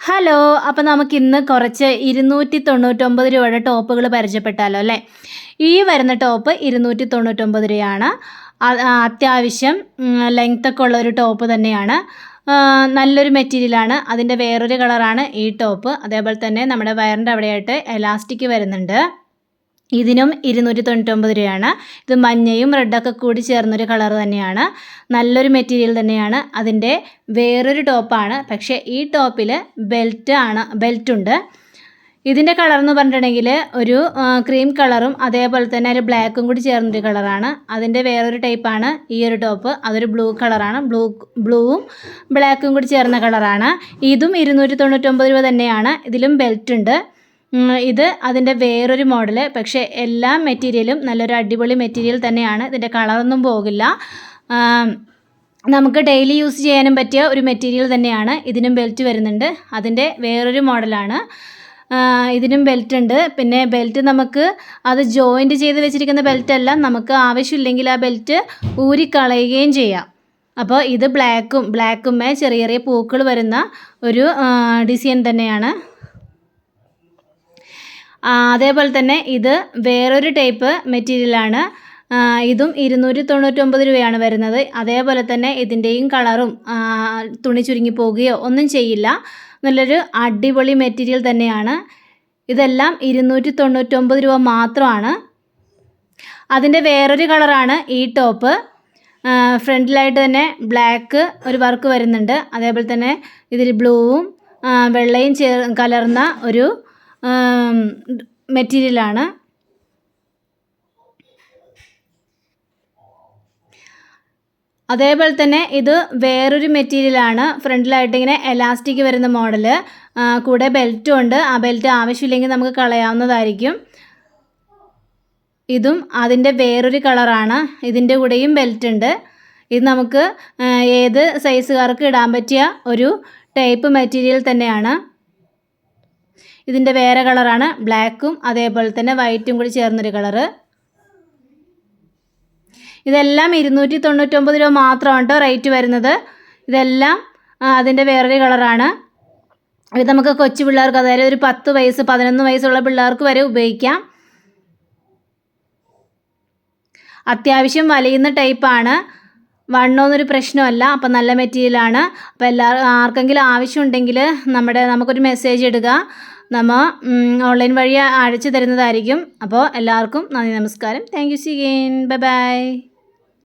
Hello. അപ്പോൾ നമുക്കിന്ന് കുറച്ച് 299 രൂപയുടെ ടോപ്പുകൾ പരിചയപ്പെട്ടാലോ അല്ലേ. ഈ വരുന്ന ടോപ്പ് 299 രൂപയാണ്. അത്യാവശ്യം ലെങ്ത്തൊക്കെ ഉള്ളൊരു ടോപ്പ് തന്നെയാണ്. നല്ലൊരു മെറ്റീരിയലാണ്. അതിൻ്റെ വേറൊരു കളറാണ് ഈ ടോപ്പ്. അതേപോലെ തന്നെ നമ്മുടെ വയറിൻ്റെ അവിടെയായിട്ട് എലാസ്റ്റിക് വരുന്നുണ്ട്. ഇതിനും 299 രൂപയാണ്. ഇത് മഞ്ഞയും റെഡൊക്കെ കൂടി ചേർന്നൊരു കളർ തന്നെയാണ്. നല്ലൊരു മെറ്റീരിയൽ തന്നെയാണ്. അതിൻ്റെ വേറൊരു ടോപ്പാണ്. പക്ഷേ ഈ ടോപ്പിൽ ബെൽറ്റുണ്ട്. ഇതിൻ്റെ കളർ എന്ന് പറഞ്ഞിട്ടുണ്ടെങ്കിൽ ഒരു ക്രീം കളറും അതേപോലെ തന്നെ ഒരു ബ്ലാക്കും കൂടി ചേർന്നൊരു കളറാണ്. അതിൻ്റെ വേറൊരു ടൈപ്പാണ് ഈ ഒരു ടോപ്പ്. അതൊരു ബ്ലൂ കളറാണ്. ബ്ലൂവും ബ്ലാക്കും കൂടി ചേർന്ന കളറാണ്. ഇതും 299 രൂപ തന്നെയാണ്. ഇതിലും ബെൽറ്റുണ്ട്. ഇത് അതിൻ്റെ വേറൊരു മോഡൽ. പക്ഷേ എല്ലാ മെറ്റീരിയലും നല്ലൊരു അടിപൊളി മെറ്റീരിയൽ തന്നെയാണ്. ഇതിൻ്റെ കളറൊന്നും പോകില്ല. നമുക്ക് ഡെയിലി യൂസ് ചെയ്യാനും പറ്റിയ ഒരു മെറ്റീരിയൽ തന്നെയാണ്. ഇതിനും ബെൽറ്റ് വരുന്നുണ്ട്. അതിൻ്റെ വേറൊരു മോഡലാണ്. ഇതിനും ബെൽറ്റ് ഉണ്ട്. പിന്നെ ബെൽറ്റ് നമുക്ക് അത് ജോയിൻറ്റ് ചെയ്ത് വെച്ചിരിക്കുന്ന ബെൽറ്റല്ല. നമുക്ക് ആവശ്യമില്ലെങ്കിൽ ആ ബെൽറ്റ് ഊരിക്കളയുകയും ചെയ്യാം. അപ്പോൾ ഇത് ബ്ലാക്കുമേ ചെറിയ ചെറിയ പൂക്കൾ വരുന്ന ഒരു ഡിസൈൻ തന്നെയാണ്. അതേപോലെ തന്നെ ഇത് വേറൊരു ടൈപ്പ് മെറ്റീരിയലാണ്. ഇതും 299 രൂപയാണ് വരുന്നത്. അതേപോലെ തന്നെ ഇതിൻ്റെയും കളറും തുണി ചുരുങ്ങി പോകുകയോ ഒന്നും ചെയ്യില്ല. നല്ലൊരു അടിപൊളി മെറ്റീരിയൽ തന്നെയാണ്. ഇതെല്ലാം 299 രൂപ മാത്രമാണ്. അതിൻ്റെ വേറൊരു കളറാണ് ഈ ടോപ്പ്. ഫ്രണ്ടിലായിട്ട് തന്നെ ബ്ലാക്ക് ഒരു വർക്ക് വരുന്നുണ്ട്. അതേപോലെ തന്നെ ഇതിൽ ബ്ലൂവും വെള്ളയും കലർന്ന ഒരു മെറ്റീരിയലാണ്. അതേപോലെ തന്നെ ഇത് വേറൊരു മെറ്റീരിയലാണ്. ഫ്രണ്ടിലായിട്ട് ഇങ്ങനെ എലാസ്റ്റിക് വരുന്ന മോഡൽ. കൂടെ ബെൽറ്റും ഉണ്ട്. ആ ബെൽറ്റ് ആവശ്യമില്ലെങ്കിൽ നമുക്ക് കളയാവുന്നതായിരിക്കും. ഇതും അതിൻ്റെ വേറൊരു കളറാണ്. ഇതിൻ്റെ കൂടെയും ബെൽറ്റ് ഉണ്ട്. ഇത് നമുക്ക് ഏത് സൈസുകാർക്ക് ഇടാൻ പറ്റിയ ഒരു ടൈപ്പ് മെറ്റീരിയൽ തന്നെയാണ്. ഇതിൻ്റെ വേറെ കളറാണ്. ബ്ലാക്കും അതേപോലെ തന്നെ വൈറ്റും കൂടി ചേർന്നൊരു കളറ്. ഇതെല്ലാം 299 രൂപ മാത്രമാണ് കേട്ടോ റേറ്റ് വരുന്നത്. ഇതെല്ലാം അതിൻ്റെ വേറൊരു കളറാണ്. ഇത് നമുക്ക് കൊച്ചു പിള്ളേർക്ക്, അതായത് ഒരു 10 വയസ്സ് 11 വയസ്സുള്ള പിള്ളേർക്ക് വരെ ഉപയോഗിക്കാം. അത്യാവശ്യം വലിയുന്ന ടൈപ്പാണ്. വണ്ണമൊന്നൊരു പ്രശ്നമല്ല. അപ്പം നല്ല മെറ്റീരിയലാണ്. അപ്പോൾ ആർക്കെങ്കിലും ആവശ്യമുണ്ടെങ്കിൽ നമുക്കൊരു മെസ്സേജ് ഇടുക. നമ്മൾ ഓൺലൈൻ വഴി അയച്ചു തരുന്നതായിരിക്കും. അപ്പോൾ എല്ലാവർക്കും നന്ദി, നമസ്കാരം. Thank you. See again. Bye by.